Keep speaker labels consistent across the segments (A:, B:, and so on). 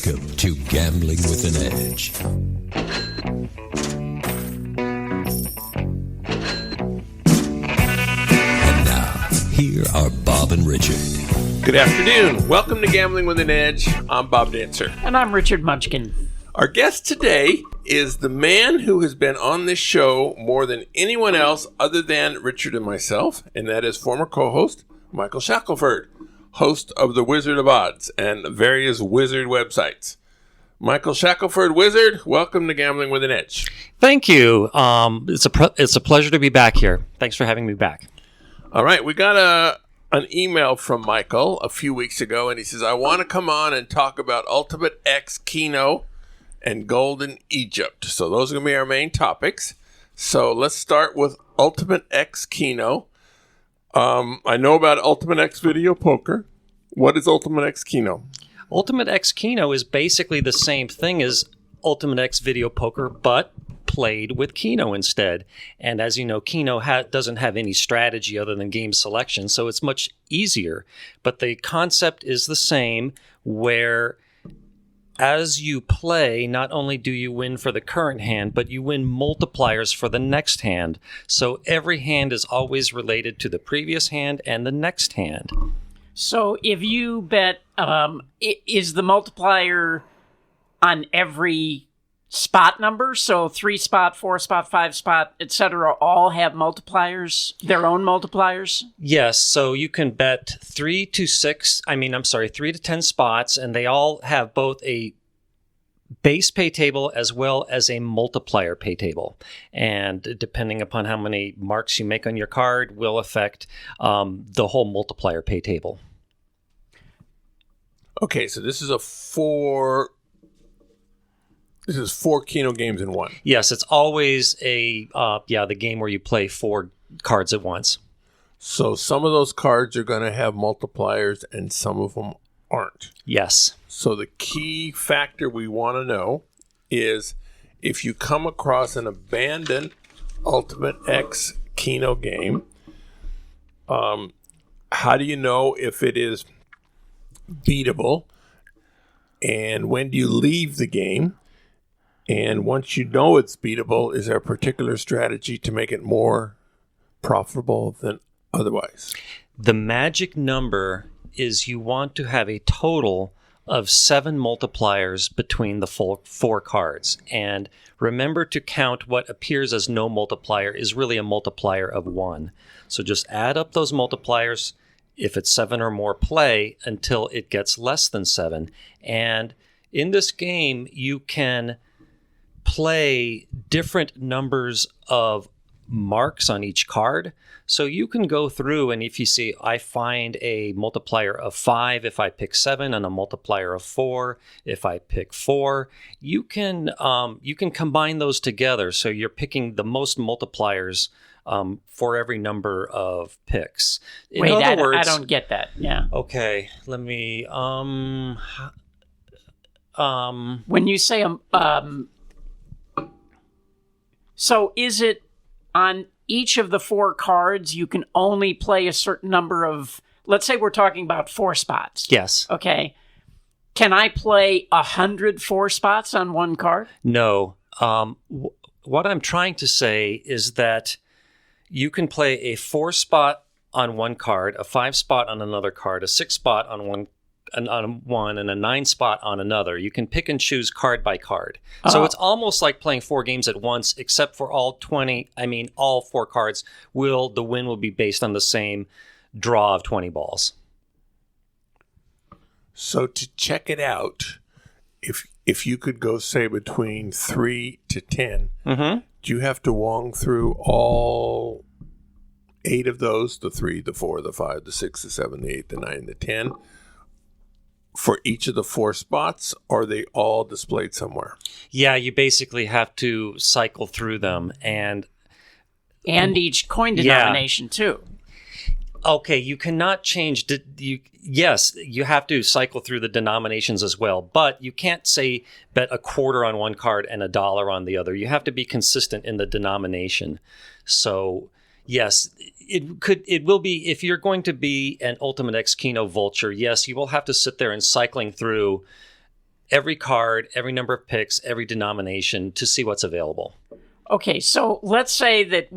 A: Welcome to Gambling with an Edge. And now, here are Bob and Richard.
B: Good afternoon. Welcome to Gambling with an Edge. I'm Bob Dancer.
C: And I'm Richard Munchkin.
B: Our guest today is the man who has been on this show more than anyone else other than Richard and myself, and that is former co-host Michael Shackleford, host of The Wizard of Odds and various Wizard websites. Michael Shackleford, Wizard, welcome to Gambling with an Edge.
D: Thank you. It's a pleasure to be back here. Thanks for having me back.
B: All right, we got an email from Michael a few weeks ago, and he says, I want to come on and talk about Ultimate X Keno and Golden Egypt. So those are going to be our main topics. So let's start with Ultimate X Keno. I know about Ultimate X Video Poker. What is Ultimate X Keno?
D: Ultimate X Keno is basically the same thing as Ultimate X Video Poker, but played with Keno instead. And as you know, Keno doesn't have any strategy other than game selection, so it's much easier. But the concept is the same, where as you play, not only do you win for the current hand, but you win multipliers for the next hand. So every hand is always related to the previous hand and the next hand.
C: So if you bet, is the multiplier on every spot number? So 3 spot, 4 spot, 5 spot, etc. all have multipliers, their own multipliers?
D: Yes, so you can bet 3 to 10 spots, and they all have both a base pay table as well as a multiplier pay table. And depending upon how many marks you make on your card will affect the whole multiplier pay table.
B: Okay, so this is four Keno games in one.
D: Yes, it's always the game where you play 4 cards at once.
B: So some of those cards are going to have multipliers and some of them aren't.
D: Yes.
B: So the key factor we want to know is if you come across an abandoned Ultimate X Keno game, how do you know if it is beatable? And when do you leave the game? And once you know it's beatable, is there a particular strategy to make it more profitable than otherwise?
D: The magic number is you want to have a total of 7 multipliers between the full 4 cards. And remember to count what appears as no multiplier is really a multiplier of 1. So just add up those multipliers. If it's 7 or more, play until it gets less than 7. And in this game, you can play different numbers of marks on each card. So you can go through, and if you see, I find a multiplier of 5 if I pick 7, and a multiplier of 4 if I pick 4. You can combine those together, so you're picking the most multipliers for every number of picks.
C: In other words, I don't get that. Yeah.
D: Okay, let me.
C: When you say so is it on each of the 4 cards, you can only play a certain number of, let's say we're talking about 4 spots.
D: Yes.
C: Okay. Can I play 104 spots on one card?
D: No. What I'm trying to say is that you can play a 4 spot on one card, a 5 spot on another card, a 6 spot on one, and a 9 spot on another. You can pick and choose card by card. So it's almost like playing 4 games at once, except for all 4 cards the win will be based on the same draw of 20 balls.
B: So to check it out, if you could go, say, between 3 to 10, do you have to wong through all 8 of those, the 3, the 4, the 5, the 6, the 7, the 8, the 9, the 10, for each of the 4 spots, or are they all displayed somewhere?
D: Yeah, you basically have to cycle through them. And
C: each coin denomination, too.
D: Okay, you cannot change. Yes, you have to cycle through the denominations as well, but you can't say bet a quarter on one card and $1 on the other. You have to be consistent in the denomination. So yes, it will be, if you're going to be an Ultimate X Keno vulture, yes, you will have to sit there and cycling through every card, every number of picks, every denomination to see what's available.
C: Okay, so let's say that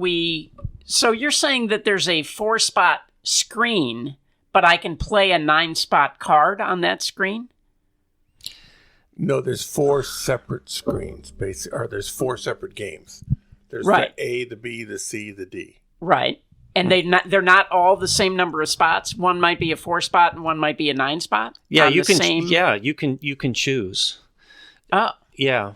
C: so you're saying that there's a 4-spot screen, but I can play a 9-spot card on that screen?
B: No, there's 4 separate screens, basically, or there's 4 separate games. There's
C: Right.
B: the A, the B, the C, the D.
C: Right. And they're not all the same number of spots. One might be a 4-spot and one might be a 9-spot.
D: Yeah,
C: on
D: you
C: the
D: can.
C: Same...
D: Yeah, you can choose.
C: Oh,
D: Yeah.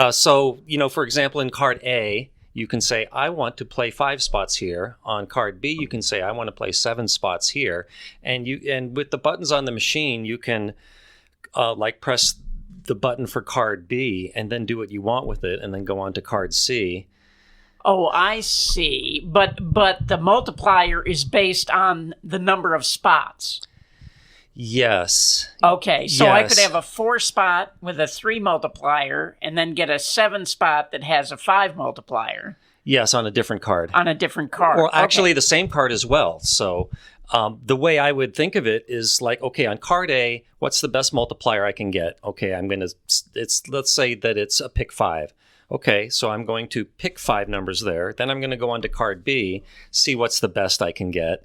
D: So, for example, in card A, you can say, I want to play 5 spots here. On card B, you can say, I want to play 7 spots here. And with the buttons on the machine, you can press the button for card B and then do what you want with it and then go on to card C.
C: Oh, I see. But the multiplier is based on the number of spots.
D: Yes.
C: Okay, so I could
D: Yes.
C: have a 4-spot with a 3 multiplier and then get a 7-spot that has a 5 multiplier
D: Yes, on a different card.
C: on a different card.
D: Or actually
C: Okay.
D: the same card as well. So the way I would think of it is like, okay, on card A, what's the best multiplier I can get? Okay, let's say that it's a pick 5. Okay, so I'm going to pick 5 numbers there. Then I'm going to go on to card B, see what's the best I can get,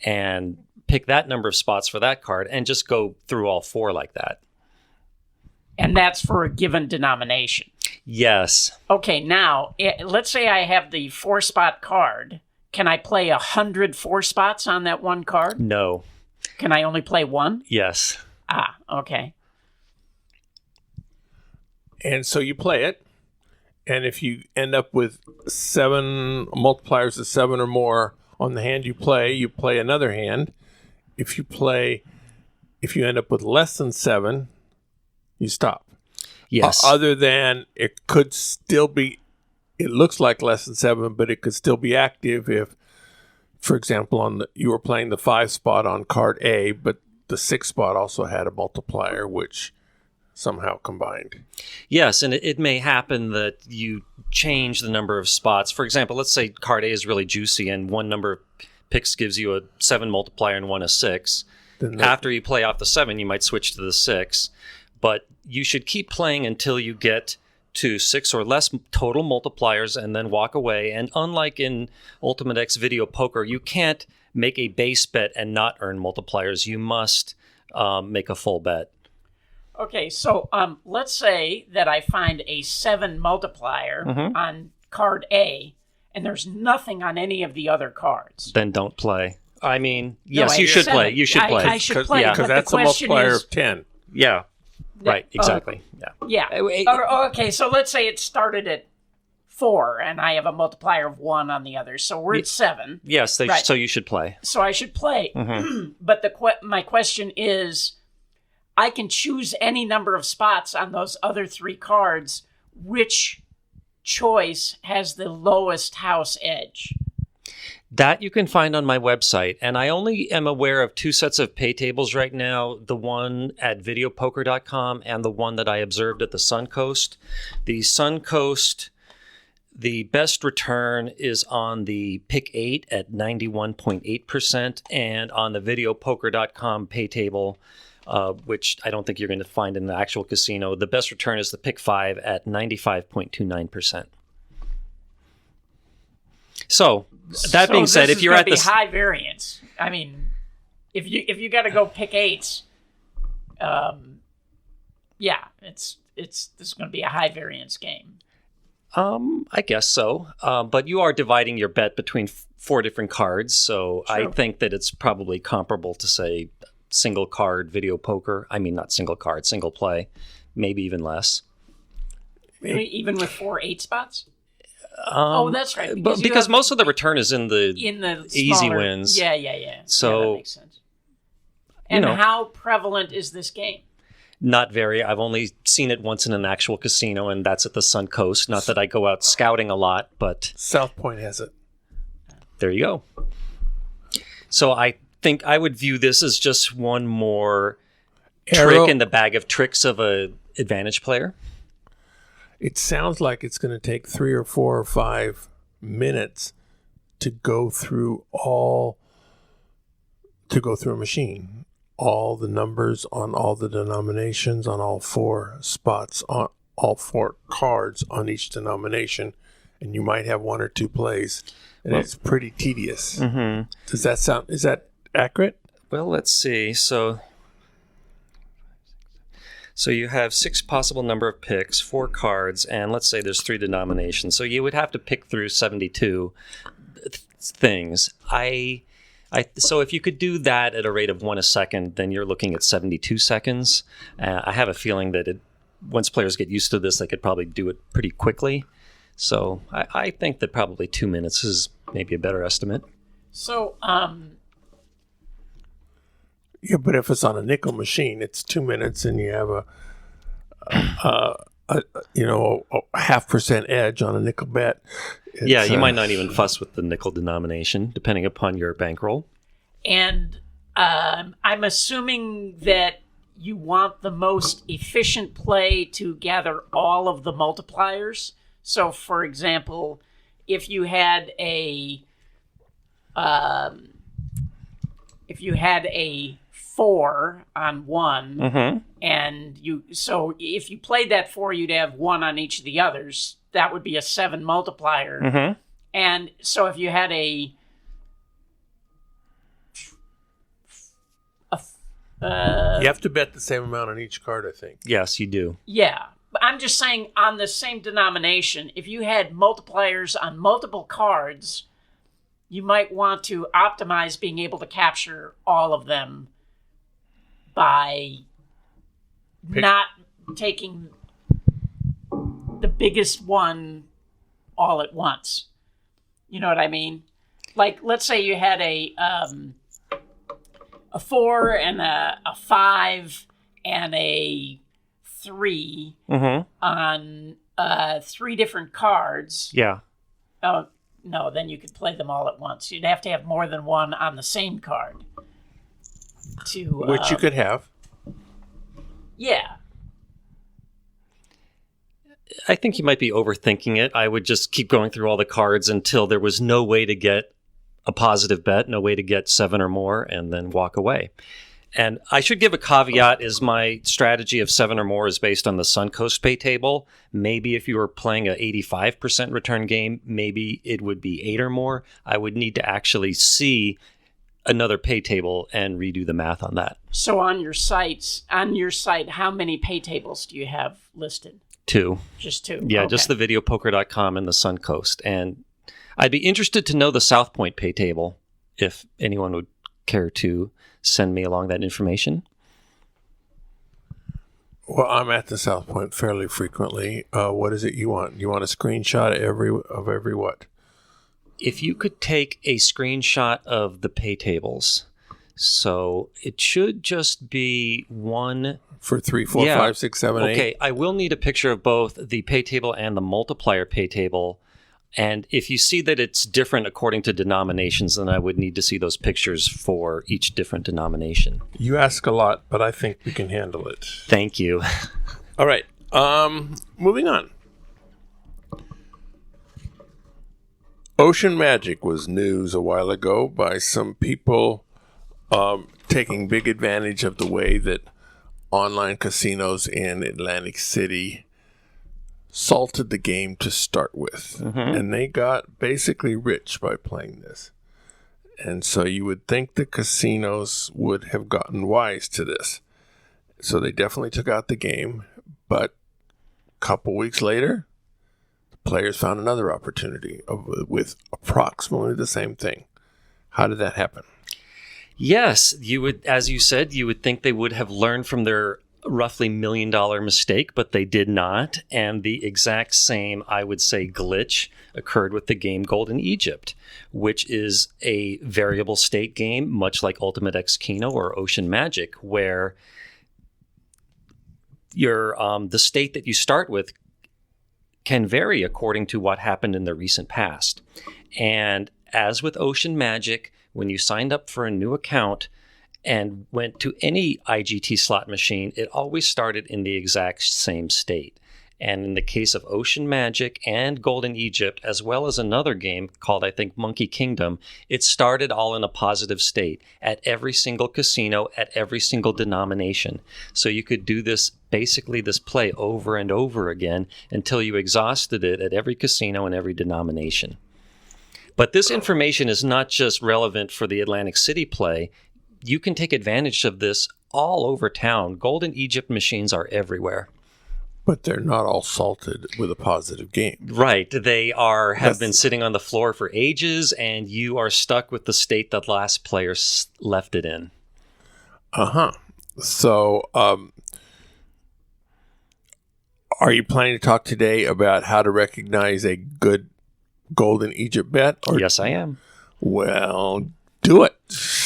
D: and pick that number of spots for that card, and just go through all 4 like that.
C: And that's for a given denomination.
D: Yes.
C: Okay, now, let's say I have the 4-spot card. Can I play 100 4-spots on that one card?
D: No.
C: Can I only play 1?
D: Yes.
C: Ah, okay.
B: And so you play it, and if you end up with 7 multipliers of 7 or more on the hand you play another hand. If you end up with less than 7, you stop.
D: Yes.
B: Other than it could still be, it looks like less than 7, but it could still be active if, for example, you were playing the 5 spot on card A, but the 6 spot also had a multiplier, which somehow combined.
D: Yes, and it may happen that you change the number of spots. For example, let's say card A is really juicy and one number of picks gives you a 7 multiplier and one a 6. After you play off the 7, you might switch to the 6. But you should keep playing until you get to 6 or less total multipliers and then walk away. And unlike in Ultimate X Video Poker, you can't make a base bet and not earn multipliers. You must make a full bet.
C: Okay, so let's say that I find a 7 multiplier on card A, and there's nothing on any of the other cards.
D: Then don't play. I mean,
C: No,
D: yes,
C: I
D: you should
C: said
D: play.
C: it.
D: You should play.
C: I should play,
B: because
C: but the
B: that's a
C: question
B: multiplier
C: is...
B: of 10.
D: Yeah. Right, exactly.
C: Yeah. Okay, so let's say it started at 4, and I have a multiplier of 1 on the other, so we're at 7.
D: Yes,
C: Right.
D: so you should play.
C: So I should play. But my question is, I can choose any number of spots on those other 3 cards. Which choice has the lowest house edge?
D: That you can find on my website, and I only am aware of 2 sets of pay tables right now, the one at videopoker.com and the one that I observed at the Suncoast. The Suncoast, the best return is on the pick 8 at 91.8%, and on the videopoker.com pay table, which I don't think you're going to find in the actual casino, the best return is the pick 5 at 95.29%. So, that being said, if you're at the
C: high variance, I mean, if you got to go pick 8s, yeah, this is going to be a high variance game.
D: I guess so. But you are dividing your bet between 4 different cards, so
C: True.
D: I think that it's probably comparable to, say, single card video poker. I mean, not single card, single play, maybe even less.
C: Really? Even with 4 8 spots? Oh, that's right.
D: Because most of the return is in the easy
C: smaller,
D: wins.
C: Yeah.
D: So,
C: that makes sense. And how prevalent is this game?
D: Not very. I've only seen it once in an actual casino, and that's at the Suncoast. Not that I go out scouting a lot, but
B: South Point has it.
D: there you go. So I think I would view this as just one more trick in the bag of tricks of a advantage player.
B: It sounds like it's going to take 3 or 4 or 5 minutes to go through a machine. all the numbers on all the denominations on all 4 spots on all 4 cards on each denomination, and you might have 1 or 2 plays, and it's pretty tedious.
D: Mm-hmm.
B: Does that sound? Is that accurate?
D: Well, let's see. So you have 6 possible number of picks, 4 cards, and let's say there's 3 denominations. So you would have to pick through 72 things. So if you could do that at a rate of 1 a second, then you're looking at 72 seconds. I have a feeling that once players get used to this, they could probably do it pretty quickly. So I think that probably 2 minutes is maybe a better estimate.
C: So,
B: yeah, but if it's on a nickel machine, it's 2 minutes, and you have a 0.5% edge on a nickel bet.
D: Yeah, you might not even fuss with the nickel denomination, depending upon your bankroll.
C: And I'm assuming that you want the most efficient play to gather all of the multipliers. So, for example, if you had a 4 on 1,
D: Mm-hmm.
C: and if you played that 4, you'd have 1 on each of the others. That would be a 7 multiplier.
D: Mm-hmm.
C: And so if you had you
B: have to bet the same amount on each card, I think.
D: Yes, you do.
C: Yeah. But I'm just saying, on the same denomination, if you had multipliers on multiple cards, you might want to optimize being able to capture all of them by not taking the biggest one all at once. You know what I mean? Like, let's say you had a 4 and a 5 and a 3 on 3 different cards.
D: Yeah.
C: Oh, no, then you could play them all at once. You'd have to have more than one on the same card.
B: Which you could have.
C: Yeah.
D: I think you might be overthinking it. I would just keep going through all the cards until there was no way to get a positive bet, no way to get 7 or more, and then walk away. And I should give a caveat, is my strategy of 7 or more is based on the Suncoast pay table. Maybe if you were playing an 85% return game, maybe it would be 8 or more. I would need to actually see another pay table and redo the math on that.
C: So on your site, how many pay tables do you have listed?
D: 2.
C: Just 2?
D: Yeah,
C: okay.
D: just the videopoker.com and the Suncoast. And I'd be interested to know the South Point pay table, if anyone would care to send me along that information.
B: Well, I'm at the South Point fairly frequently. What is it you want? You want a screenshot of every what?
D: If you could take a screenshot of the pay tables, so it should just be one
B: for 3, 4, 5, 6, 7, 8.
D: Okay, I will need a picture of both the pay table and the multiplier pay table. And if you see that it's different according to denominations, then I would need to see those pictures for each different denomination.
B: You ask a lot, but I think we can handle it.
D: Thank you.
B: All right. Moving on. Ocean Magic was news a while ago by some people taking big advantage of the way that online casinos in Atlantic City salted the game to start with. Mm-hmm. And they got basically rich by playing this. And so you would think the casinos would have gotten wise to this. So they definitely took out the game. But a couple weeks later, the players found another opportunity with approximately the same thing. How did that happen?
D: Yes, you would, as you said, you would think they would have learned from their roughly $1 million mistake, but they did not. And the exact same, I would say, glitch occurred with the game Golden Egypt, which is a variable state game, much like Ultimate X Keno or Ocean Magic, where the state that you start with can vary according to what happened in the recent past. And as with Ocean Magic, when you signed up for a new account and went to any IGT slot machine, it always started in the exact same state. And in the case of Ocean Magic and Golden Egypt, as well as another game called, I think, Monkey Kingdom, it started all in a positive state at every single casino, at every single denomination. So you could do this play over and over again until you exhausted it at every casino and every denomination. But this information is not just relevant for the Atlantic City play. You can take advantage of this all over town. Golden Egypt machines are everywhere.
B: But they're not all salted with a positive game.
D: Right. They have been sitting on the floor for ages, and you are stuck with the state that last player left it in.
B: Uh-huh. So, are you planning to talk today about how to recognize a good Golden Egypt bet?
D: Yes, I am.
B: Well, do it.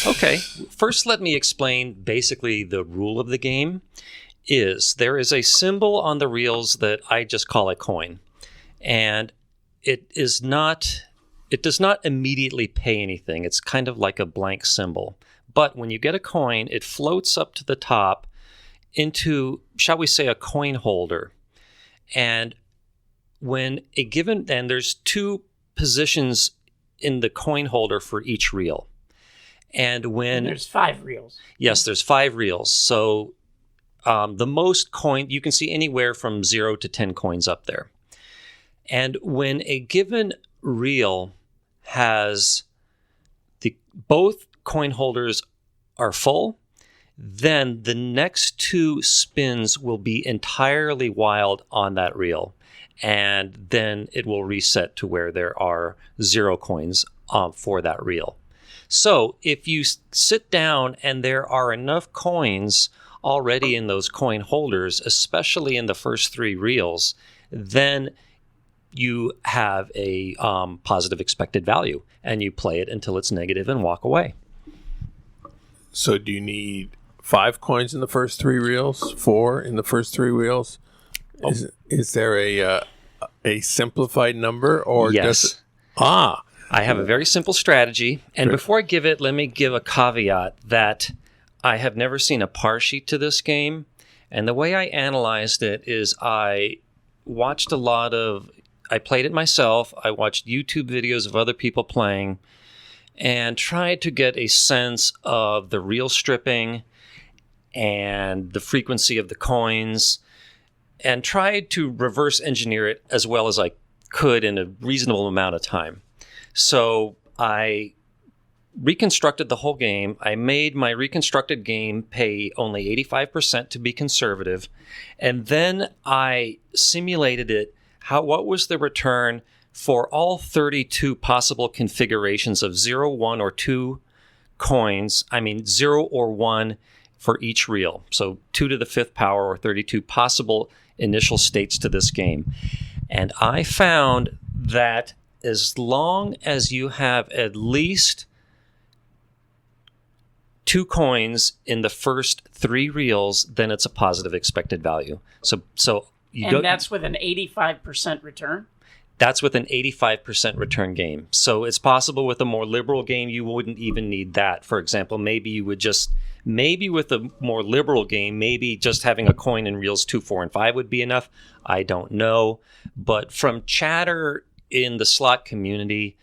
D: Okay. First, let me explain basically the rule of the game. There is a symbol on the reels that I just call a coin, and it does not immediately pay anything. It's kind of like a blank symbol. But when you get a coin, it floats up to the top into, shall we say, a coin holder. And there's 2 positions in the coin holder for each reel. And
C: there's 5 reels.
D: Yes, there's 5 reels. So the most coin, you can see anywhere from 0 to 10 coins up there. And when a given reel has both coin holders are full, then the next 2 spins will be entirely wild on that reel. And then it will reset to where there are 0 coins for that reel. So if you sit down and there are enough coins already in those coin holders, especially in the first 3 reels, then you have a positive expected value, and you play it until it's negative and walk away.
B: So do you need 5 coins in the first 3 reels? 4 in the first 3 reels? Oh. Is there a simplified number, or
D: yes? I have a very simple strategy, and before I give it, let me give a caveat that I have never seen a par sheet to this game, and the way I analyzed it is I played it myself, I watched YouTube videos of other people playing, and tried to get a sense of the reel stripping and the frequency of the coins, and tried to reverse engineer it as well as I could in a reasonable amount of time. So I reconstructed the whole game. I made my reconstructed game pay only 85% to be conservative. And then I simulated it. What was the return for all 32 possible configurations of 0, 1, or 2 coins? 0 or 1 for each reel. So 2 to the 5th power, or 32 possible initial states to this game. And I found that as long as you have at least 2 coins in the first 3 reels, then it's a positive expected value. That's with an 85% return? That's with an 85% return game. So it's possible with a more liberal game, you wouldn't even need that. For example, maybe with a more liberal game, maybe just having a coin in reels 2, 4, and 5 would be enough. I don't know. But from chatter in the slot community,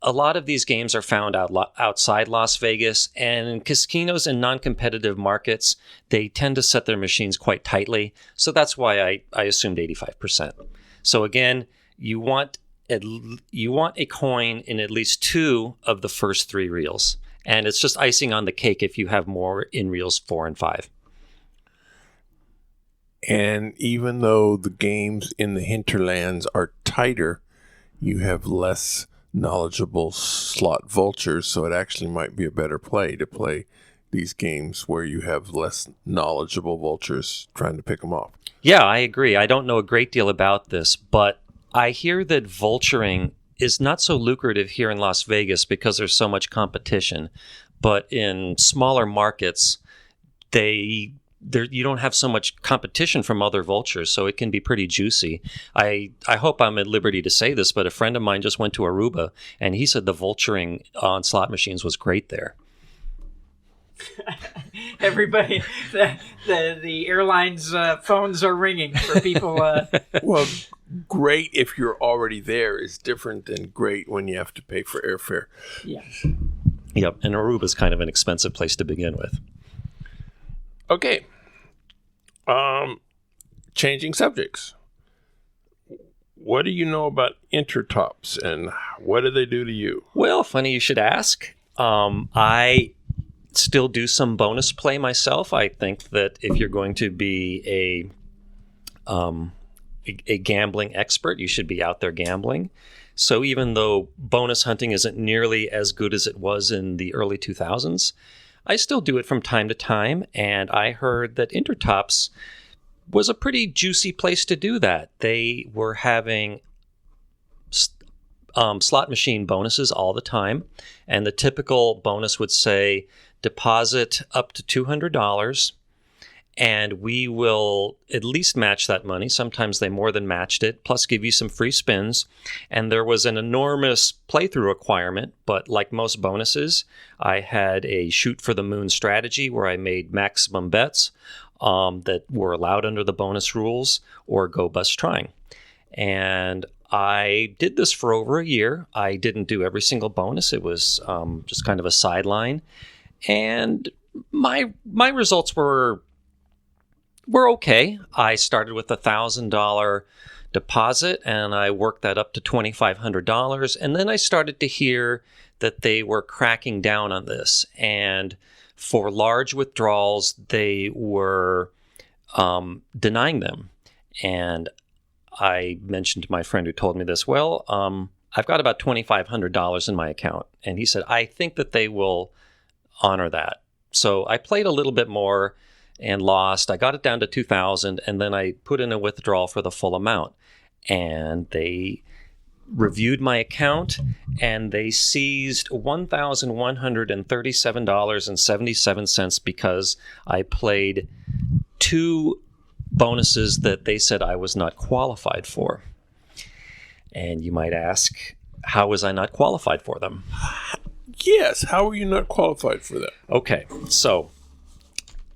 D: a lot of these games are found outside Las Vegas, and in casinos and non-competitive markets, they tend to set their machines quite tightly. So that's why I assumed 85%. So again, you want a coin in at least 2 of the first 3 reels, and it's just icing on the cake if you have more in reels 4 and 5.
B: And even though the games in the hinterlands are tighter, you have less knowledgeable slot vultures, so it actually might be a better play to play these games where you have less knowledgeable vultures trying to pick them off.
D: Yeah, I agree. I don't know a great deal about this, but I hear that vulturing is not so lucrative here in Las Vegas because there's so much competition. But in smaller markets, you don't have so much competition from other vultures, so it can be pretty juicy. I hope I'm at liberty to say this, but a friend of mine just went to Aruba, and he said the vulturing on slot machines was great there.
C: Everybody, the airlines' phones are ringing for people.
B: Well, great if you're already there is different than great when you have to pay for airfare.
C: Yeah.
D: Yep, and Aruba's kind of an expensive place to begin with.
B: Okay. Changing subjects. What do you know about Intertops, and what do they do to you?
D: Well, funny you should ask. I still do some bonus play myself. I think that if you're going to be a gambling expert, you should be out there gambling. So even though bonus hunting isn't nearly as good as it was in the early 2000s, I still do it from time to time. And I heard that Intertops was a pretty juicy place to do that. They were having slot machine bonuses all the time. And the typical bonus would say, deposit up to $200, and we will at least match that money. Sometimes they more than matched it, plus give you some free spins. And there was an enormous playthrough requirement, but like most bonuses, I had a shoot for the moon strategy where I made maximum bets that were allowed under the bonus rules, or go bust trying. And I did this for over a year. I didn't do every single bonus. It was just kind of a sideline. And my results were okay. I started with $1,000 deposit, and I worked that up to $2,500. And then I started to hear that they were cracking down on this. And for large withdrawals, they were denying them. And I mentioned to my friend who told me this, well, I've got about $2,500 in my account. And he said, I think that they will honor that. So I played a little bit more and lost. I got it down to $2,000, and then I put in a withdrawal for the full amount. And they reviewed my account, and they seized $1,137.77 because I played two bonuses that they said I was not qualified for. And you might ask, how was I not qualified for them?
B: Yes, how are you not qualified for that?
D: Okay, so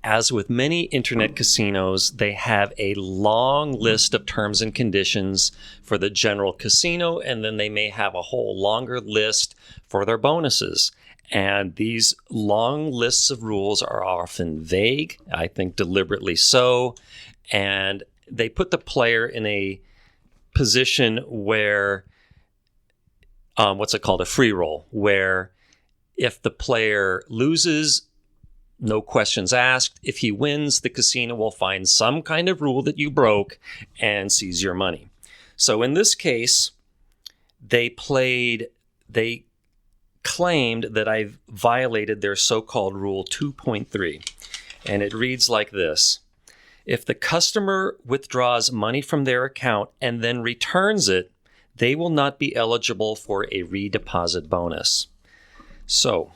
D: as with many internet casinos, they have a long list of terms and conditions for the general casino, and then they may have a whole longer list for their bonuses. And these long lists of rules are often vague, I think deliberately so, and they put the player in a position where, what's it called, a free roll, where if the player loses, no questions asked. If he wins, the casino will find some kind of rule that you broke and seize your money. So in this case, they claimed that I violated their so-called Rule 2.3. And it reads like this. If the customer withdraws money from their account and then returns it, they will not be eligible for a redeposit bonus. So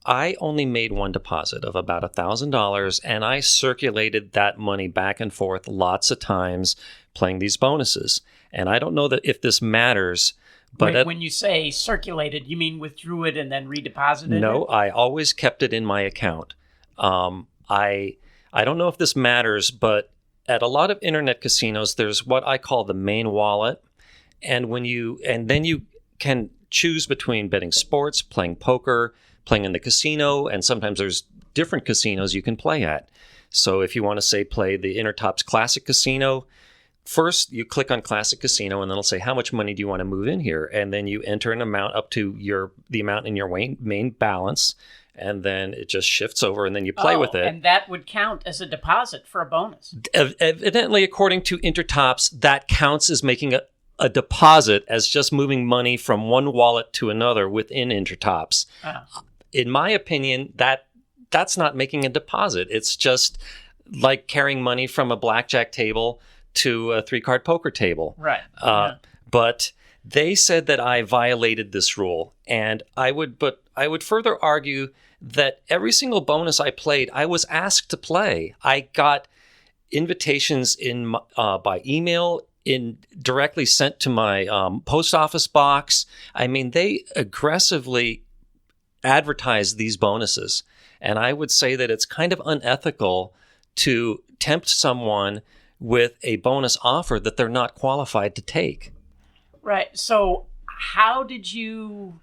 D: I only made one deposit of about $1,000, and I circulated that money back and forth lots of times playing these bonuses. And I don't know that if this matters, but
C: when you say circulated, you mean withdrew it and then redeposited
D: No,
C: it?
D: I always kept it in my account. I don't know if this matters, but at a lot of internet casinos, there's what I call the main wallet, and then you can choose between betting sports, playing poker, playing in the casino, and sometimes there's different casinos you can play at. So if you want to say play the Intertops Classic Casino, first you click on Classic Casino, and then it'll say how much money do you want to move in here, and then you enter an amount up to the amount in your main balance, and then it just shifts over, and then you play with it.
C: And that would count as a deposit for a bonus.
D: Evidently, according to Intertops, that counts as making a deposit, as just moving money from one wallet to another within Intertops. In my opinion, that's not making a deposit. It's just like carrying money from a blackjack table to a 3-card poker table.
C: Right.
D: But they said that I violated this rule, and I would further argue that every single bonus I played, I was asked to play. I got invitations by email, directly sent to my post office box. I mean, they aggressively advertised these bonuses. And I would say that it's kind of unethical to tempt someone with a bonus offer that they're not qualified to take.
C: Right. So how did you,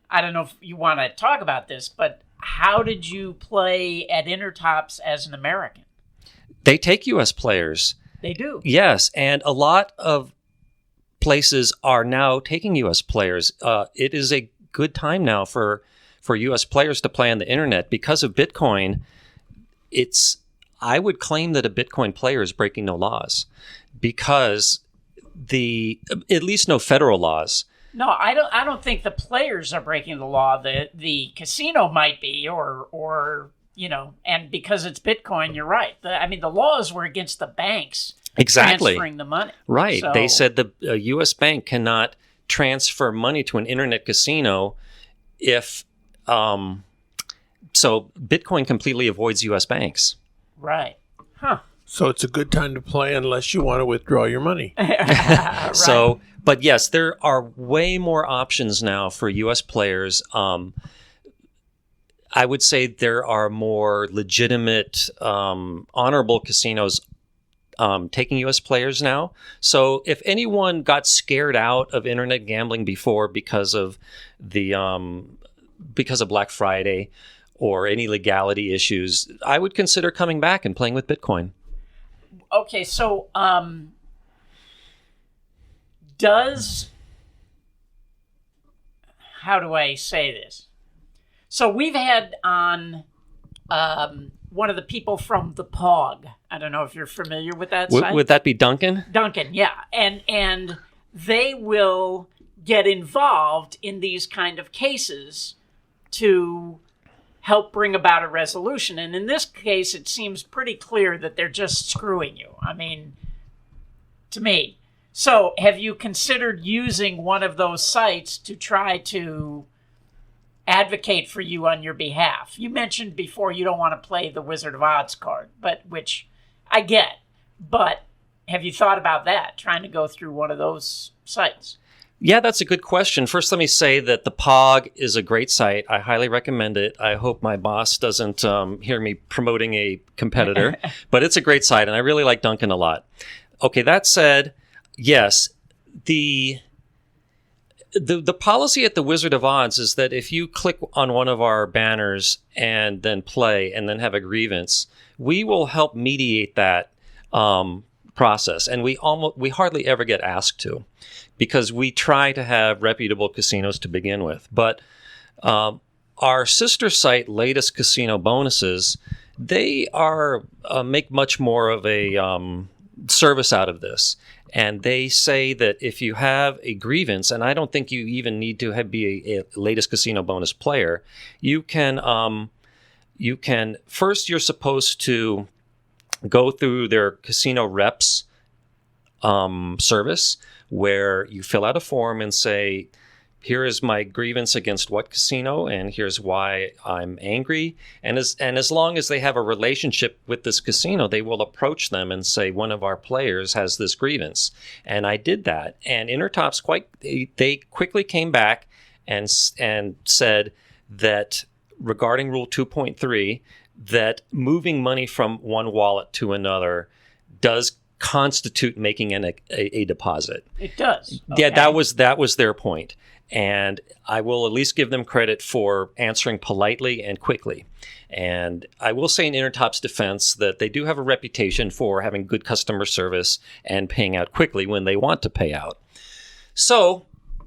C: I don't know if you want to talk about this, but how did you play at Intertops as an American?
D: They take U.S. players.
C: They do.
D: Yes, and a lot of places are now taking U.S. players. It is a good time now for U.S. players to play on the internet. Because of Bitcoin, I would claim that a Bitcoin player is breaking no laws, because at least no federal laws.
C: No, I don't think the players are breaking the law. The casino might be, or and because it's Bitcoin, you're right. The laws were against the banks transferring the money.
D: Right.
C: So,
D: they said the U.S. bank cannot transfer money to an internet casino if so Bitcoin completely avoids U.S. banks.
C: Right. Huh.
B: So it's a good time to play unless you want to withdraw your money.
C: Right.
D: So, but yes, there are way more options now for U.S. players. I would say there are more legitimate, honorable casinos taking U.S. players now. So if anyone got scared out of internet gambling before because of Black Friday or any legality issues, I would consider coming back and playing with Bitcoin.
C: Okay, so how do I say this? So we've had on one of the people from the POG. I don't know if you're familiar with that site.
D: Would that be Duncan?
C: Duncan, yeah. And they will get involved in these kind of cases to help bring about a resolution. And in this case, it seems pretty clear that they're just screwing you. I mean, to me. So have you considered using one of those sites to try to advocate for you on your behalf? You mentioned before you don't want to play the Wizard of Oz card, which I get. But have you thought about that, trying to go through one of those sites?
D: Yeah, that's a good question. First, let me say that the POG is a great site. I highly recommend it. I hope my boss doesn't hear me promoting a competitor, but it's a great site, and I really like Duncan a lot. Okay, that said, yes, the policy at the Wizard of Oz is that if you click on one of our banners and then play and then have a grievance, we will help mediate that process, and we hardly ever get asked to, because we try to have reputable casinos to begin with. But our sister site, Latest Casino Bonuses, they make much more of a service out of this. And they say that if you have a grievance, and I don't think you even need to be a Latest Casino Bonus player, you can first, you're supposed to go through their casino reps service, where you fill out a form and say, here is my grievance against what casino, and here's why I'm angry. And as long as they have a relationship with this casino, they will approach them and say, one of our players has this grievance. And I did that. And Intertops they quickly came back and said that regarding Rule 2.3, that moving money from one wallet to another does constitute making a deposit.
C: It does. Okay.
D: Yeah, that was their point. And I will at least give them credit for answering politely and quickly. And I will say in Intertops' defense that they do have a reputation for having good customer service and paying out quickly when they want to pay out. So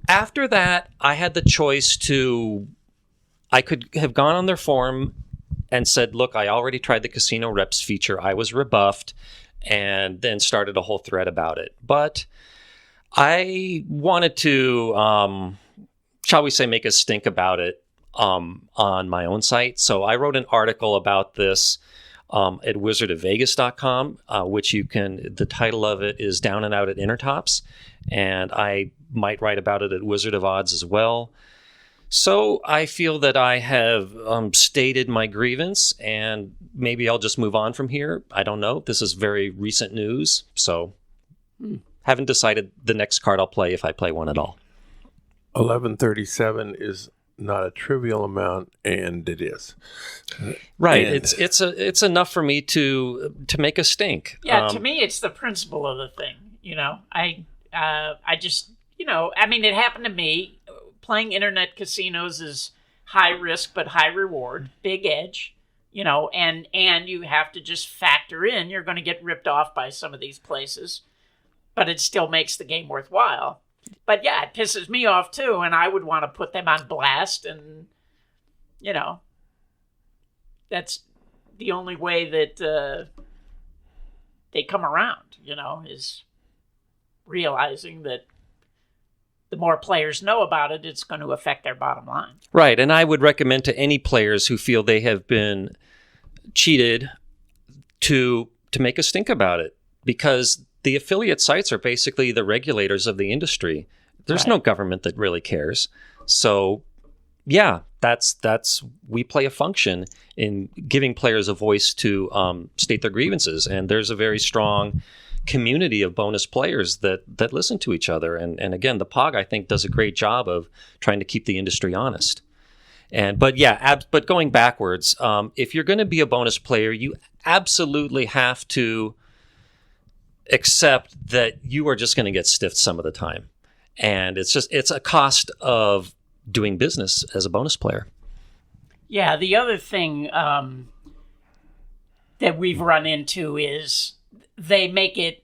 D: after that, I had the choice I could have gone on their forum and said, look, I already tried the casino reps feature. I was rebuffed, and then started a whole thread about it. But I wanted to, shall we say, make a stink about it on my own site. So I wrote an article about this at wizardofvegas.com, which the title of it is Down and Out at Intertops. And I might write about it at Wizard of Oz as well. So I feel that I have stated my grievance, and maybe I'll just move on from here. I don't know. This is very recent news, so haven't decided the next card I'll play, if I play one at all.
B: 1137 is not a trivial amount, and it is.
D: Right.
B: And
C: Yeah,
D: It's enough for me to make a stink.
C: to me, it's the principle of the thing. I just, I mean, it happened to me. Playing internet casinos is high risk but high reward, big edge, and you have to just factor in you're going to get ripped off by some of these places, but it still makes the game worthwhile. But yeah, it pisses me off too, and I would want to put them on blast, and that's the only way that they come around, is realizing that the more players know about it, it's going to affect their bottom line.
D: Right, and I would recommend to any players who feel they have been cheated to make a stink about it, because the affiliate sites are basically the regulators of the industry. There's no government that really cares. So, yeah, that's we play a function in giving players a voice to state their grievances, and there's a very strong community of bonus players that listen to each other. And again, the POG, I think, does a great job of trying to keep the industry honest. But going backwards, if you're going to be a bonus player, you absolutely have to accept that you are just going to get stiffed some of the time. And it's a cost of doing business as a bonus player.
C: Yeah, the other thing that we've run into is they make it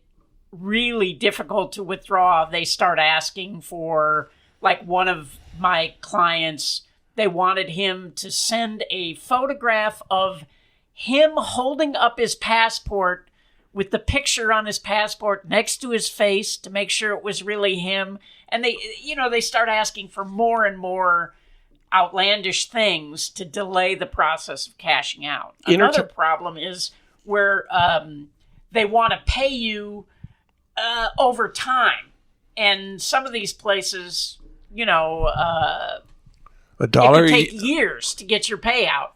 C: really difficult to withdraw. They start asking for, like one of my clients, they wanted him to send a photograph of him holding up his passport with the picture on his passport next to his face to make sure it was really him. And they start asking for more and more outlandish things to delay the process of cashing out. Another problem is where they want to pay you over time. And some of these places,
B: $1
C: it can take years to get your payout,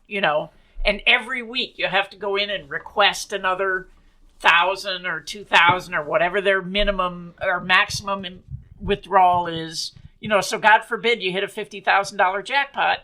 C: and every week you have to go in and request another 1,000 or 2,000 or whatever their minimum or maximum withdrawal is, so God forbid you hit a $50,000 jackpot,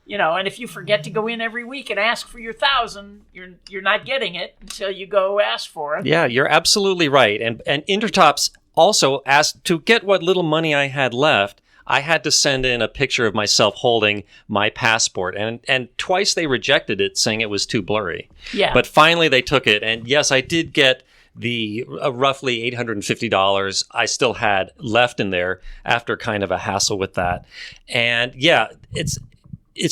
C: and if you forget to go in every week and ask for your 1,000, you're not getting it until you go ask for it.
D: Yeah, you're absolutely right. And Intertops also asked, to get what little money I had left, I had to send in a picture of myself holding my passport. And twice they rejected it, saying it was too blurry.
C: Yeah.
D: But finally they took it. And yes, I did get the roughly $850 I still had left in there after kind of a hassle with that. And yeah, it's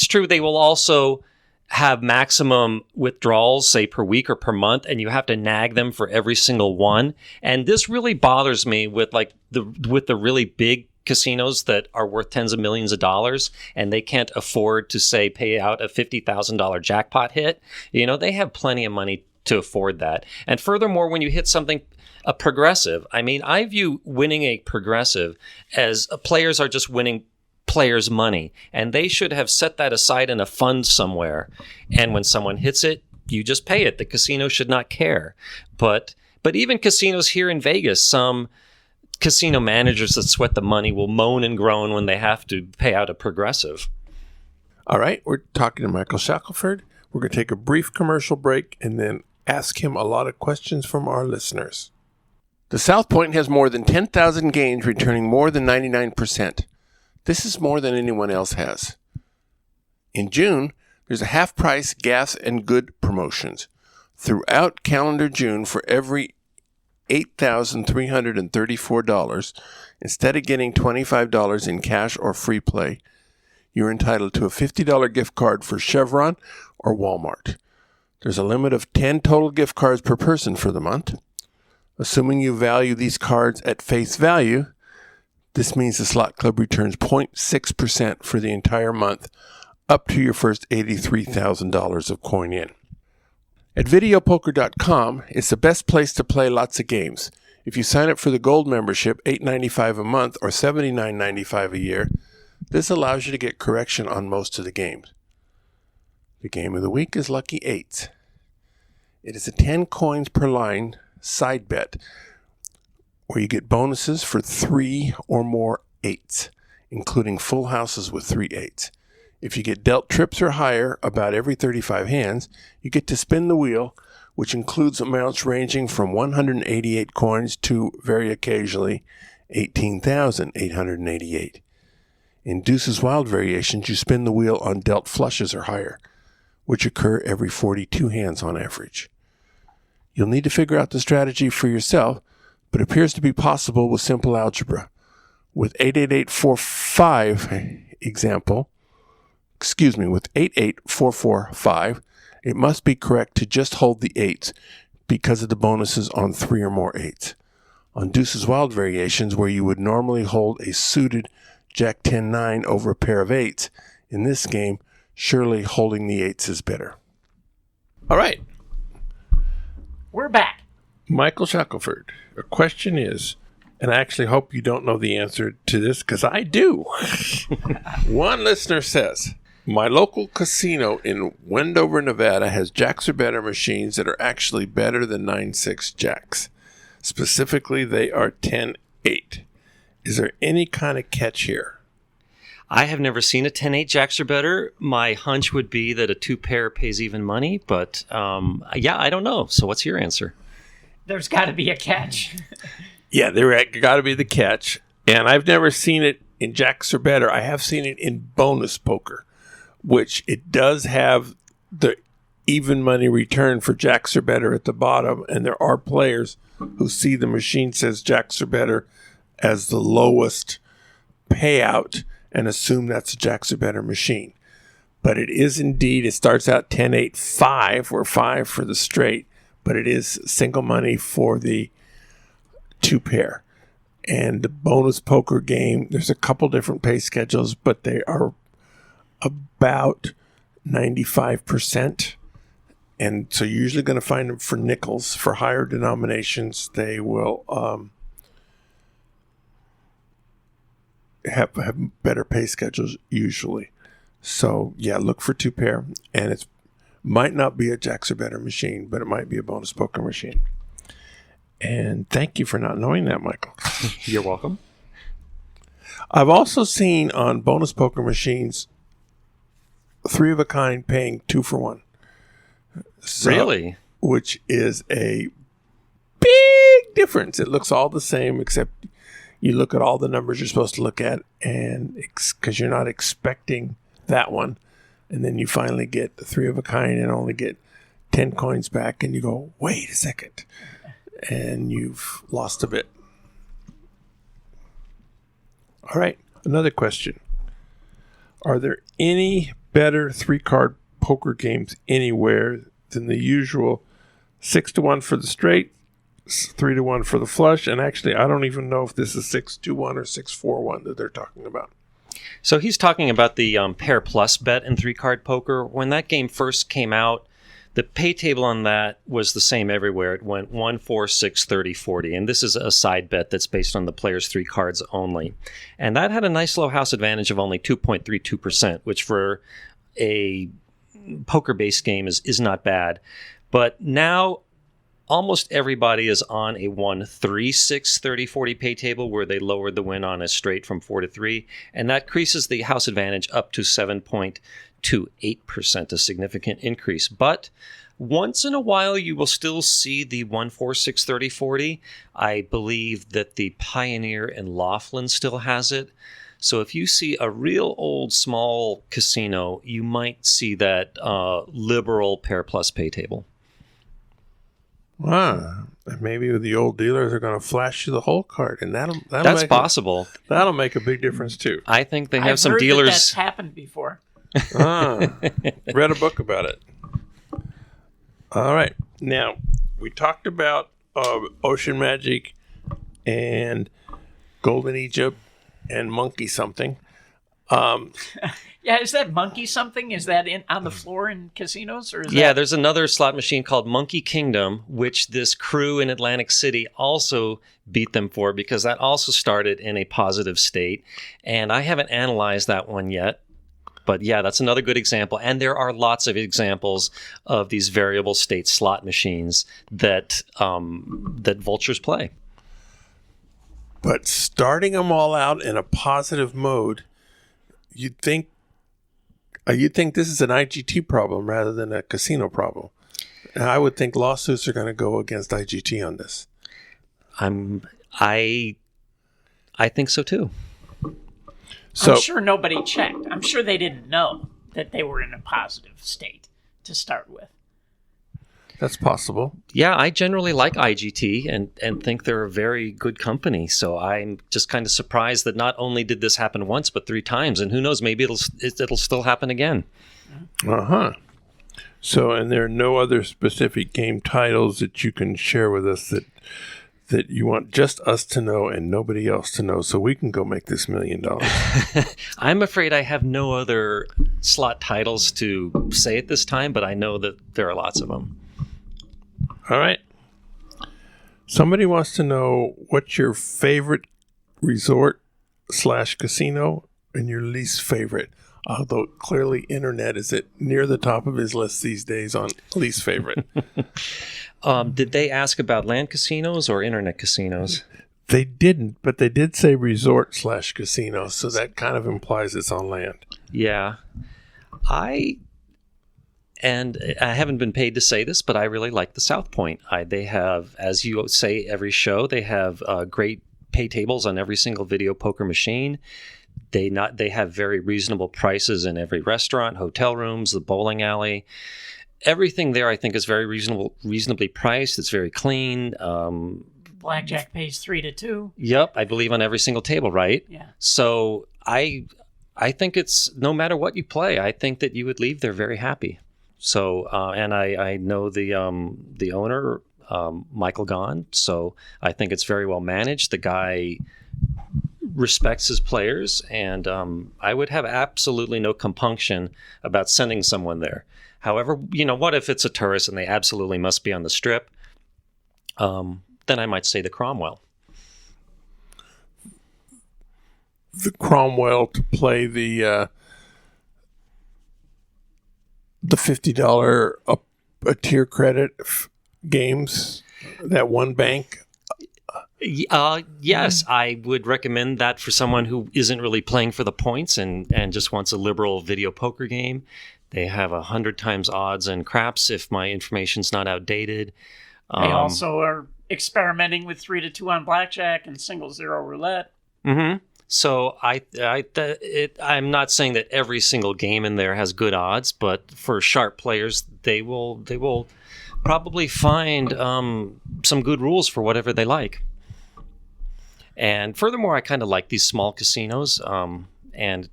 D: true. They will also have maximum withdrawals, say per week or per month, and you have to nag them for every single one. And this really bothers me with the really big casinos that are worth tens of millions of dollars, and they can't afford to, say, pay out a $50,000 jackpot hit. They have plenty of money to afford that. And furthermore, when you hit something, a progressive, I mean, I view winning a progressive as players are just winning players' money, and they should have set that aside in a fund somewhere. And when someone hits it, you just pay it. The casino should not care. But even casinos here in Vegas, some casino managers that sweat the money will moan and groan when they have to pay out a progressive.
B: All right, we're talking to Michael Shackleford. We're going to take a brief commercial break and then ask him a lot of questions from our listeners. The South Point has more than 10,000 games returning more than 99%. This is more than anyone else has. In June, there's a half-price gas and good promotions. Throughout calendar June, for every $8,334, instead of getting $25 in cash or free play, you're entitled to a $50 gift card for Chevron or Walmart. There's a limit of 10 total gift cards per person for the month. Assuming you value these cards at face value, this means the slot club returns 0.6% for the entire month, up to your first $83,000 of coin in. At videopoker.com, it's the best place to play lots of games. If you sign up for the gold membership, $8.95 a month or $79.95 a year, this allows you to get correction on most of the games. The game of the week is Lucky Eights. It is a 10 coins per line side bet where you get bonuses for 3 or more eights, including full houses with 3 eights. If you get dealt trips or higher about every 35 hands, you get to spin the wheel, which includes amounts ranging from 188 coins to, very occasionally, 18,888. In Deuce's Wild variations, you spin the wheel on dealt flushes or higher, which occur every 42 hands on average. You'll need to figure out the strategy for yourself, but it appears to be possible with simple algebra. With 88445, it must be correct to just hold the 8s because of the bonuses on 3 or more 8s. On Deuce's Wild variations, where you would normally hold a suited Jack 10-9 over a pair of 8s, in this game, surely holding the 8s is better. All right.
C: We're back.
B: Michael Shackleford, a question is, and I actually hope you don't know the answer to this because I do. One listener says, my local casino in Wendover, Nevada has jacks or better machines that are actually better than 9-6 jacks. Specifically, they are 10-8. Is there any kind of catch here?
D: I have never seen a 10-8 jacks or better. My hunch would be that a 2-pair pays even money, but I don't know. So what's your answer?
C: There's got to be a catch.
B: Yeah, there got to be the catch. And I've never seen it in jacks or better. I have seen it in bonus poker, which it does have the even money return for jacks or better at the bottom. And there are players who see the machine says jacks or better as the lowest payout and assume that's a jacks or better machine. But it is indeed, it starts out 10-8-5 or 5 for the straight, but it is single money for the 2-pair. And the bonus poker game, there's a couple different pay schedules, but they are about 95%. And so you're usually going to find them for nickels. For higher denominations, they will have better pay schedules usually. So yeah, look for 2-pair, and it might not be a jacks or better machine, but it might be a bonus poker machine. And thank you for not knowing that, Michael.
D: You're welcome.
B: I've also seen on bonus poker machines 3 of a kind paying 2 for 1. So,
D: really?
B: Which is a big difference. It looks all the same, except you look at all the numbers you're supposed to look at, and because you're not expecting that one, and then you finally get the 3 of a kind and only get 10 coins back, and you go, wait a second, and you've lost a bit. All right, another question. Are there any better 3-card poker games anywhere than the usual 6-1 for the straight, 3-1 for the flush, and actually I don't even know if this is 6-2-1 or 6-4-1 that they're talking about.
D: So he's talking about the pair plus bet in 3-card poker. When that game first came out, the pay table on that was the same everywhere. It went 1, 4, 6, 30, 40. And this is a side bet that's based on the player's 3 cards only. And that had a nice low house advantage of only 2.32%, which for a poker-based game is not bad. But now almost everybody is on a 1, 3, 6, 30, 40 pay table where they lowered the win on a straight from 4 to 3. And that increases the house advantage up to 7.28%, a significant increase. But once in a while, you will still see the 1, 4, 6, 30, 40. I believe that the Pioneer in Laughlin still has it. So if you see a real old small casino, you might see that liberal pair plus pay table.
B: Wow. Maybe the old dealers are going to flash you the whole card, and
D: That's possible.
B: That'll make a big difference too.
D: I think they have
C: I've
D: some
C: heard
D: dealers.
C: that's happened before.
B: Read a book about it. All right. Now, we talked about Ocean Magic and Golden Egypt and Monkey something.
C: Yeah, is that Monkey something? Is that on the floor in casinos? Or is that...
D: There's another slot machine called Monkey Kingdom, which this crew in Atlantic City also beat them for because that also started in a positive state. And I haven't analyzed that one yet. But yeah, that's another good example. And there are lots of examples of these variable state slot machines that that vultures play.
B: But starting them all out in a positive mode, you'd think You'd think this is an IGT problem rather than a casino problem. I would think lawsuits are going to go against IGT on this.
D: I think so too.
B: So,
C: I'm sure nobody checked. I'm sure they didn't know that they were in a positive state to start with.
B: that's possible.
D: Yeah, I generally like IGT and think they're a very good company. So I'm just kind of surprised that not only did this happen once, but 3 times. And who knows, maybe it'll still happen again.
B: Uh-huh. So, and there are no other specific game titles that you can share with us that you want just us to know and nobody else to know, so we can go make this $1 million.
D: I'm afraid I have no other slot titles to say at this time, but I know that there are lots of them.
B: All right. Somebody wants to know what's your favorite resort/casino and your least favorite. Although clearly internet is near the top of his list these days on least favorite.
D: Did they ask about land casinos or internet casinos?
B: They didn't, but they did say resort/casino, so that kind of implies it's on land.
D: Yeah. I haven't been paid to say this, but I really like the South Point. They have, as you say every show, they have great pay tables on every single video poker machine. They have very reasonable prices in every restaurant, hotel rooms, the bowling alley. Everything there, I think, is very reasonably priced. It's very clean.
C: Blackjack pays 3 to 2.
D: Yep, I believe on every single table, right?
C: Yeah.
D: So I think it's no matter what you play, I think that you would leave there very happy. So and I know the owner, Michael Gahn. So I think it's very well managed. The guy respects his players, and I would have absolutely no compunction about sending someone there. However, what if it's a tourist and they absolutely must be on the Strip? Then I might say the Cromwell.
B: The Cromwell to play the $50 a tier credit games, that one bank.
D: Yes, I would recommend that for someone who isn't really playing for the points and just wants a liberal video poker game. They have 100 times odds and craps if my information's not outdated.
C: They also are experimenting with 3 to 2 on blackjack and single zero roulette.
D: Mm-hmm. So I'm not saying that every single game in there has good odds, but for sharp players, they will probably find some good rules for whatever they like. And furthermore, I kind of like these small casinos, and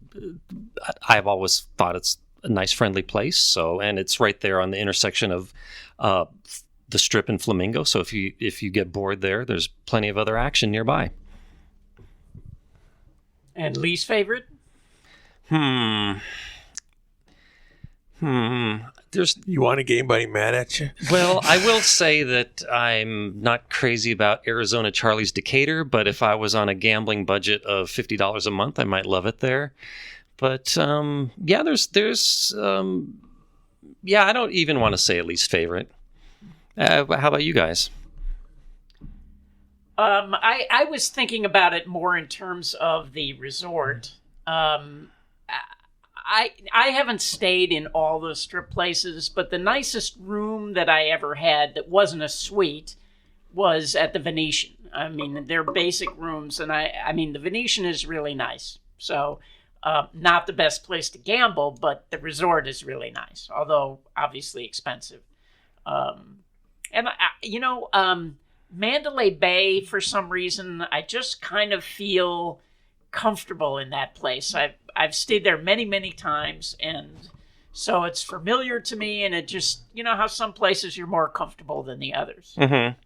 D: I've always thought it's a nice, friendly place. So, and it's right there on the intersection of the Strip and Flamingo. So if you get bored there, there's plenty of other action nearby.
C: And least favorite?
B: You want a game buddy mad at you?
D: Well, I will say that I'm not crazy about Arizona Charlie's Decatur, but if I was on a gambling budget of $50 a month, I might love it there. But yeah, there's I don't even want to say at least favorite. How about you guys?
C: I was thinking about it more in terms of the resort. I haven't stayed in all the Strip places, but the nicest room that I ever had that wasn't a suite was at the Venetian. I mean, they're basic rooms, and I mean, the Venetian is really nice. So, not the best place to gamble, but the resort is really nice, although obviously expensive. Mandalay Bay, for some reason, I just kind of feel comfortable in that place. I've stayed there many, many times, and so it's familiar to me, and it just, how some places you're more comfortable than the others.
D: Mm-hmm.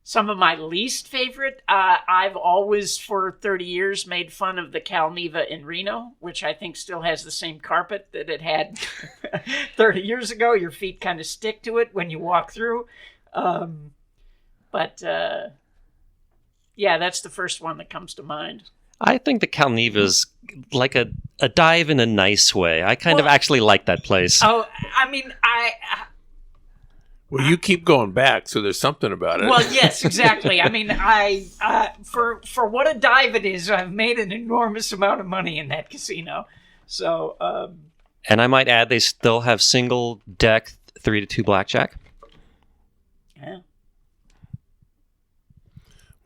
C: Some of my least favorite, I've always, for 30 years, made fun of the Calneva in Reno, which I think still has the same carpet that it had 30 years ago. Your feet kind of stick to it when you walk through. Yeah, that's the first one that comes to mind.
D: I think the Calneva's like a dive in a nice way. I kind of actually like that place.
C: Oh, I mean,
B: Well, you keep going back, so there's something about it.
C: Well, yes, exactly. I mean, for what a dive it is, I've made an enormous amount of money in that casino. So,
D: And I might add, they still have single deck 3-2 blackjack.
C: yeah.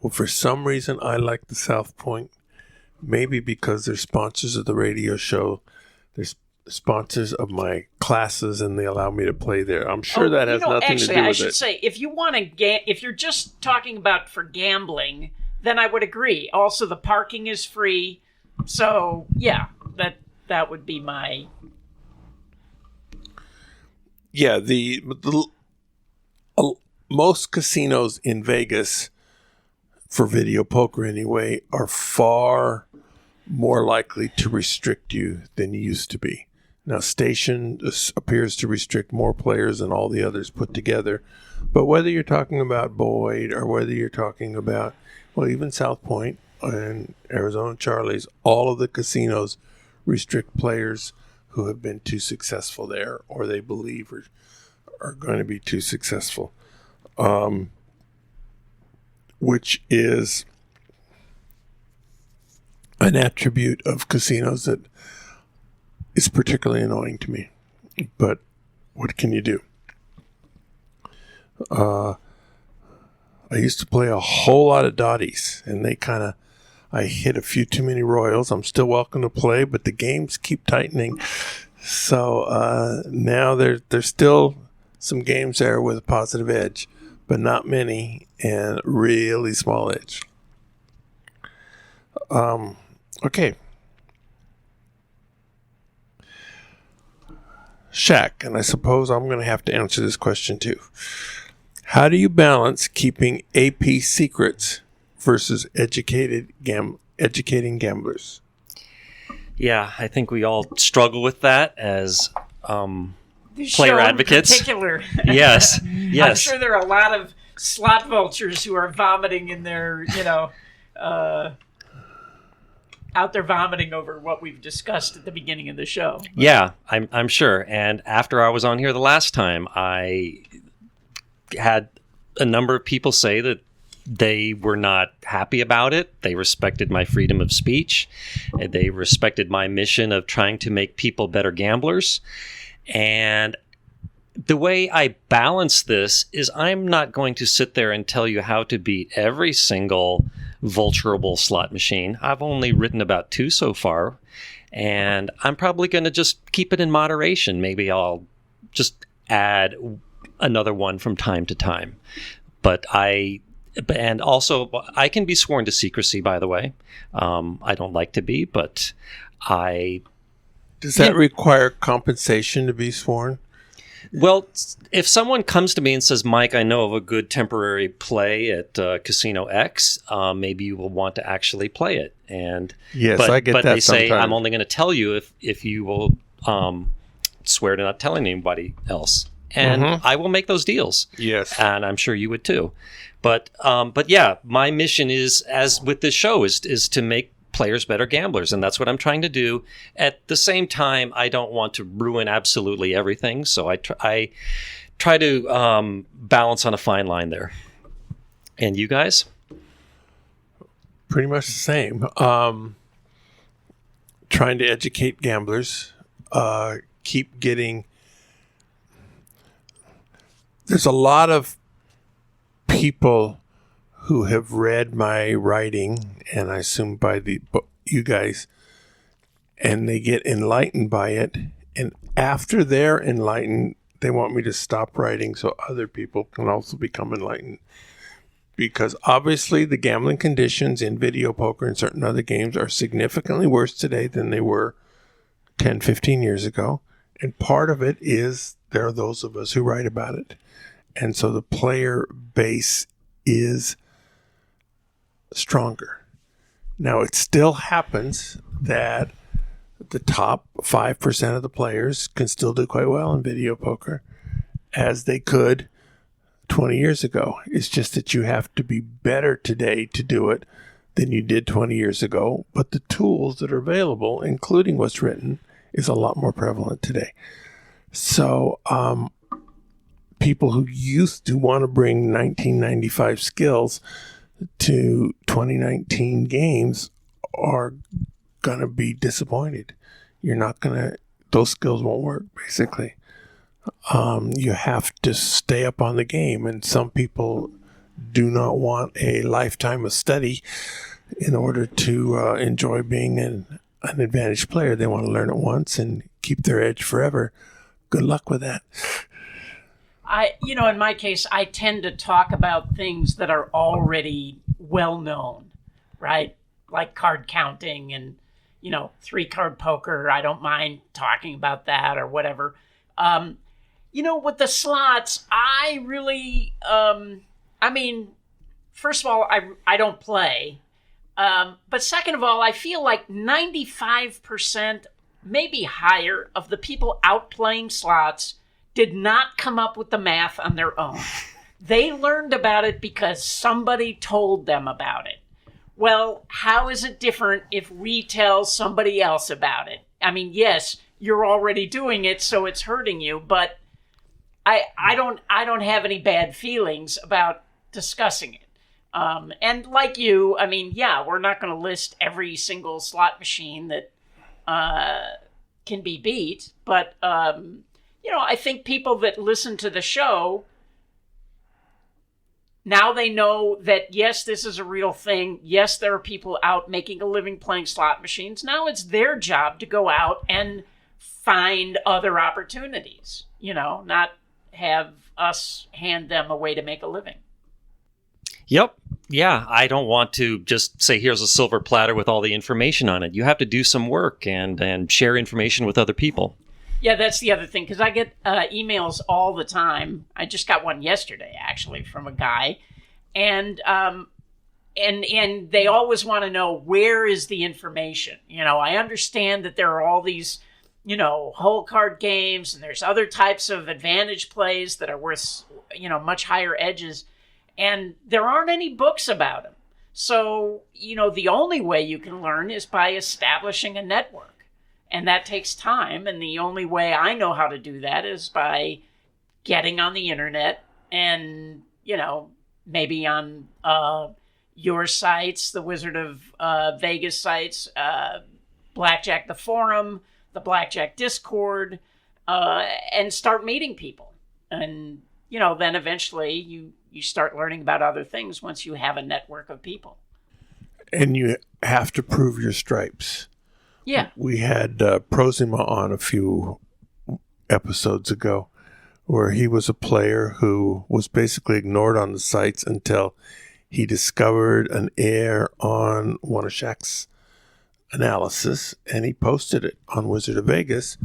B: Well, for some reason, I like the South Point. Maybe because they're sponsors of the radio show. They're sponsors of my classes, and they allow me to play there. I'm sure that has nothing to do with
C: I
B: it.
C: should say, if you want to if you're just talking about for gambling, then I would agree. Also, the parking is free. So, yeah, that would be my...
B: Yeah, most casinos in Vegas, for video poker anyway, are far more likely to restrict you than you used to be. Now, Station appears to restrict more players than all the others put together. But whether you're talking about Boyd or whether you're talking about, well, even South Point and Arizona Charlie's, all of the casinos restrict players who have been too successful there or they believe are going to be too successful. Which is an attribute of casinos that is particularly annoying to me. But what can you do? I used to play a whole lot of dotties, and I hit a few too many royals. I'm still welcome to play, but the games keep tightening. So now there's still some games there with a positive edge, but not many, and really small edge. Okay. Shaq, and I suppose I'm going to have to answer this question too. How do you balance keeping AP secrets versus educating gamblers?
D: Yeah, I think we all struggle with that as
C: The
D: player
C: show in
D: advocates.
C: particular.
D: Yes,
C: I'm
D: yes.
C: sure there are a lot of slot vultures who are vomiting in their, out there vomiting over what we've discussed at the beginning of the show.
D: Yeah, I'm sure. And after I was on here the last time, I had a number of people say that they were not happy about it. They respected my freedom of speech. And they respected my mission of trying to make people better gamblers. And the way I balance this is I'm not going to sit there and tell you how to beat every single vulturable slot machine. I've only written about 2 so far, and I'm probably going to just keep it in moderation. Maybe I'll just add another one from time to time. And also, I can be sworn to secrecy, by the way. I don't like to be, but
B: Does that require compensation to be sworn?
D: Well, if someone comes to me and says, Mike, I know of a good temporary play at Casino X, maybe you will want to actually play it.
B: Yes,
D: but,
B: I get
D: but
B: that
D: they say,
B: sometimes.
D: I'm only going to tell you if you will swear to not telling anybody else. And I will make those deals.
B: Yes.
D: And I'm sure you would too. But yeah, my mission is, as with this show, is to make players better gamblers, and that's what I'm trying to do. At the same time, I don't want to ruin absolutely everything, so I try to balance on a fine line there. And you guys?
B: Pretty much the same. Trying to educate gamblers. Keep getting... There's a lot of people who have read my writing, and I assume by you guys, and they get enlightened by it. And after they're enlightened, they want me to stop writing so other people can also become enlightened. Because obviously the gambling conditions in video poker and certain other games are significantly worse today than they were 10, 15 years ago. And part of it is there are those of us who write about it. And so the player base is stronger. Now, it still happens that the top 5% of the players can still do quite well in video poker as they could 20 years ago. It's just that you have to be better today to do it than you did 20 years ago. But the tools that are available, including what's written, is a lot more prevalent today. So, people who used to want to bring 1995 skills to 2019 games are going to be disappointed. those skills won't work, basically. You have to stay up on the game, and some people do not want a lifetime of study in order to enjoy being an advantaged player. They want to learn it once and keep their edge forever. Good luck with that.
C: In my case, I tend to talk about things that are already well known, right? Like card counting and, 3-card poker. I don't mind talking about that or whatever. With the slots, I really, first of all, I don't play. But second of all, I feel like 95%, maybe higher, of the people out playing slots did not come up with the math on their own. They learned about it because somebody told them about it. Well, how is it different if we tell somebody else about it? Yes, you're already doing it, so it's hurting you, but I don't have any bad feelings about discussing it. And like you, we're not going to list every single slot machine that can be beat, but I think people that listen to the show, now they know that, yes, this is a real thing. Yes, there are people out making a living playing slot machines. Now it's their job to go out and find other opportunities, not have us hand them a way to make a living.
D: Yep. Yeah, I don't want to just say, here's a silver platter with all the information on it. You have to do some work and share information with other people.
C: Yeah, that's the other thing, because I get emails all the time. I just got one yesterday, actually, from a guy. And they always want to know, where is the information? I understand that there are all these, whole card games, and there's other types of advantage plays that are worth, much higher edges. And there aren't any books about them. So, the only way you can learn is by establishing a network. And that takes time. And the only way I know how to do that is by getting on the internet and, maybe on your sites, the Wizard of Vegas sites, Blackjack the Forum, the Blackjack Discord, and start meeting people. And, then eventually you start learning about other things once you have a network of people.
B: And you have to prove your stripes.
C: Yeah.
B: We had Prosima on a few episodes ago, where he was a player who was basically ignored on the sites until he discovered an error on one of Shaq's analysis, and he posted it on Wizard of Vegas,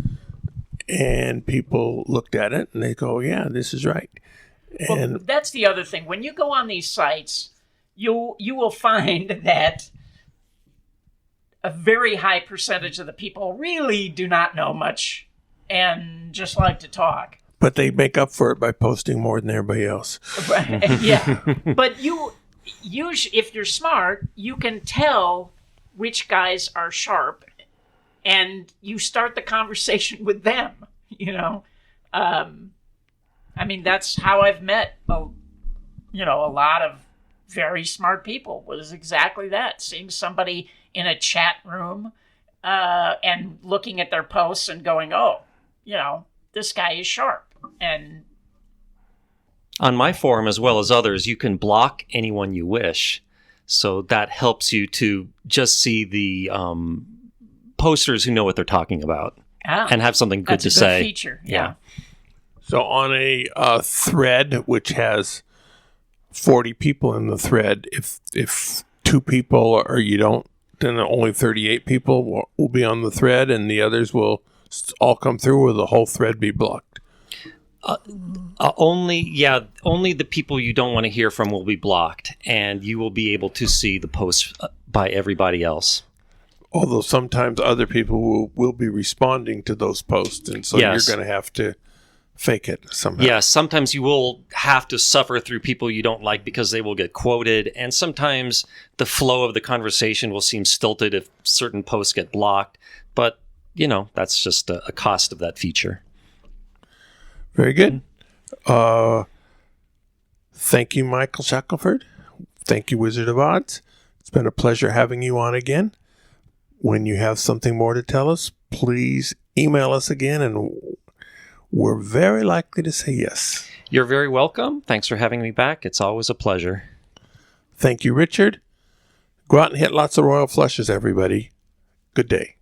B: and people looked at it and they go, yeah, this is right. And
C: well, that's the other thing. When you go on these sites, you will find that a very high percentage of the people really do not know much and just like to talk.
B: But they make up for it by posting more than everybody else.
C: Right. Yeah. But if you're smart, you can tell which guys are sharp, and you start the conversation with them, that's how I've met, a lot of very smart people, was exactly that. Seeing somebody in a chat room and looking at their posts and going, oh, this guy is sharp. And
D: on my forum, as well as others, you can block anyone you wish. So that helps you to just see the posters who know what they're talking about and have something good to say.
C: That's a good feature, yeah.
B: So on a thread which has 40 people in the thread, if 2 people or you don't, then only 38 people will be on the thread, and the others will all come through, or the whole thread be blocked.
D: Only the people you don't want to hear from will be blocked, and you will be able to see the posts by everybody else.
B: Although sometimes other people will be responding to those posts, and so
D: yes.
B: You're going to have to fake it somehow.
D: Yes, sometimes you will have to suffer through people you don't like because they will get quoted, and sometimes the flow of the conversation will seem stilted if certain posts get blocked, but, that's just a cost of that feature.
B: Very good. Thank you, Michael Shackleford. Thank you, Wizard of Odds. It's been a pleasure having you on again. When you have something more to tell us, please email us again, and we're very likely to say yes.
D: You're very welcome. Thanks for having me back. It's always a pleasure.
B: Thank you, Richard. Go out and hit lots of royal flushes, everybody. Good day.